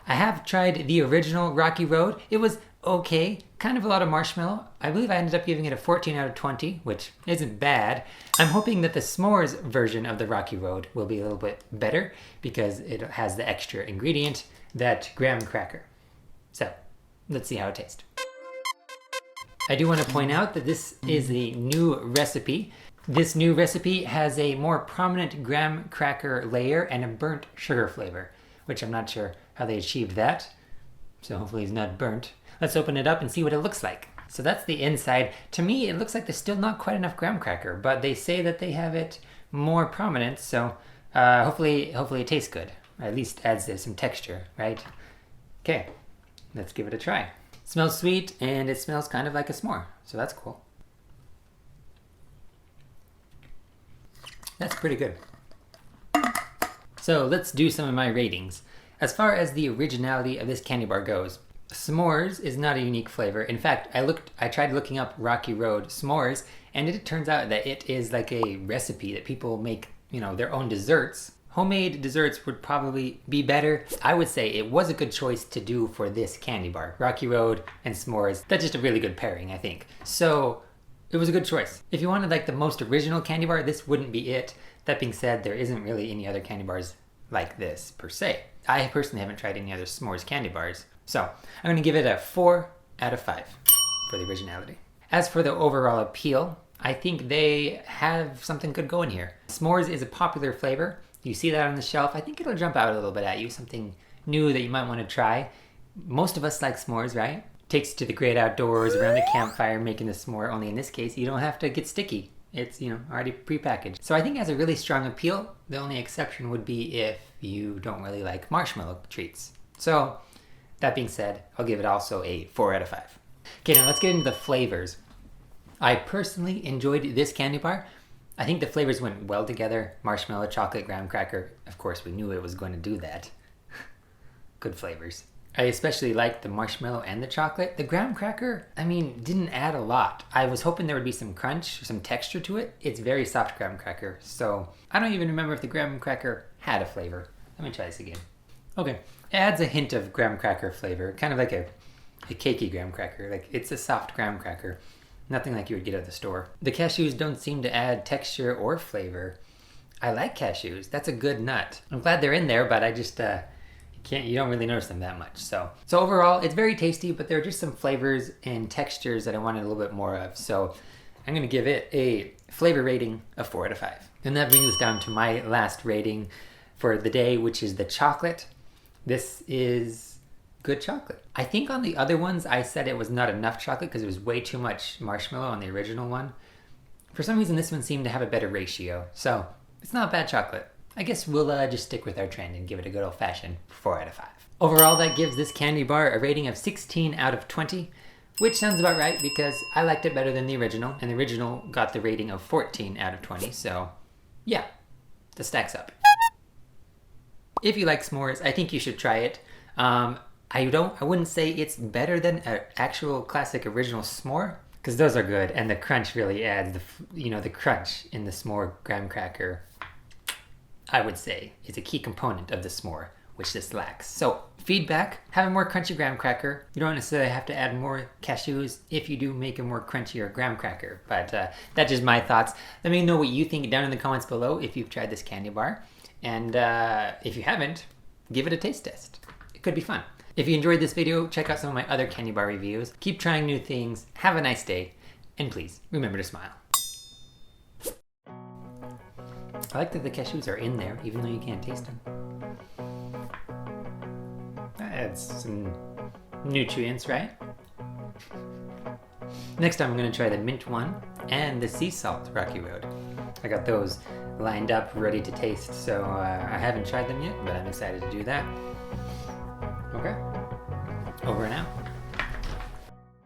I have tried the original Rocky Road. It was okay, kind of a lot of marshmallow. I believe I ended up giving it a 14 out of 20, which isn't bad. I'm hoping that the s'mores version of the Rocky Road will be a little bit better because it has the extra ingredient, that graham cracker. So, let's see how it tastes. I do want to point out that this is a new recipe. This new recipe has a more prominent graham cracker layer and a burnt sugar flavor, which I'm not sure how they achieved that. So hopefully it's not burnt. Let's open it up and see what it looks like. So that's the inside. To me, it looks like there's still not quite enough graham cracker, but they say that they have it more prominent, so hopefully it tastes good. Or at least adds some texture, right? Okay, let's give it a try. It smells sweet, and it smells kind of like a s'more, so that's cool. That's pretty good. So let's do some of my ratings. As far as the originality of this candy bar goes, s'mores is not a unique flavor. In fact, I tried looking up Rocky Road s'mores, and it turns out that it is like a recipe that people make, their own desserts. Homemade desserts would probably be better. I would say it was a good choice to do for this candy bar. Rocky Road and s'mores, that's just a really good pairing, I think. So it was a good choice. If you wanted like the most original candy bar, this wouldn't be it. That being said, there isn't really any other candy bars like this per se. I personally haven't tried any other s'mores candy bars. So I'm going to give it a 4 out of 5 for the originality. As for the overall appeal, I think they have something good going here. S'mores is a popular flavor. You see that on the shelf, I think it'll jump out a little bit at you, something new that you might want to try. Most of us like s'mores, right? Takes you to the great outdoors, around the campfire, making the s'more, only in this case, you don't have to get sticky. It's, already prepackaged. So I think it has a really strong appeal. The only exception would be if you don't really like marshmallow treats. So that being said, I'll give it also a 4 out of 5. Okay, now let's get into the flavors. I personally enjoyed this candy bar. I think the flavors went well together. Marshmallow, chocolate, graham cracker. Of course, we knew it was going to do that. Good flavors. I especially liked the marshmallow and the chocolate. The graham cracker, didn't add a lot. I was hoping there would be some crunch, some texture to it. It's very soft graham cracker, so I don't even remember if the graham cracker had a flavor. Let me try this again. Okay, it adds a hint of graham cracker flavor, kind of like a cakey graham cracker. Like, it's a soft graham cracker. Nothing like you would get at the store. The cashews don't seem to add texture or flavor. I like cashews. That's a good nut. I'm glad they're in there, but I just, you don't really notice them that much. So overall, it's very tasty, but there are just some flavors and textures that I wanted a little bit more of. So I'm going to give it a flavor rating of 4 out of 5. And that brings us down to my last rating for the day, which is the chocolate. This is good chocolate. I think on the other ones, I said it was not enough chocolate because it was way too much marshmallow on the original one. For some reason, this one seemed to have a better ratio. So it's not bad chocolate. I guess we'll just stick with our trend and give it a good old-fashioned 4 out of 5. Overall, that gives this candy bar a rating of 16 out of 20, which sounds about right because I liked it better than the original, and the original got the rating of 14 out of 20, so yeah, the stacks up. If you like s'mores, I think you should try it. I wouldn't say it's better than an actual classic original s'more, because those are good, and the crunch really adds the crunch in the s'more graham cracker, I would say, is a key component of the s'more, which this lacks. So feedback, have a more crunchy graham cracker. You don't necessarily have to add more cashews if you do make a more crunchier graham cracker, but that's just my thoughts. Let me know what you think down in the comments below if you've tried this candy bar, and if you haven't, give it a taste test. It could be fun. If you enjoyed this video, check out some of my other candy bar reviews. Keep trying new things, have a nice day, and please remember to smile. I like that the cashews are in there, even though you can't taste them. That adds some nutrients, right? Next time I'm going to try the mint one and the sea salt Rocky Road. I got those lined up, ready to taste, so I haven't tried them yet, but I'm excited to do that. Okay, over and out.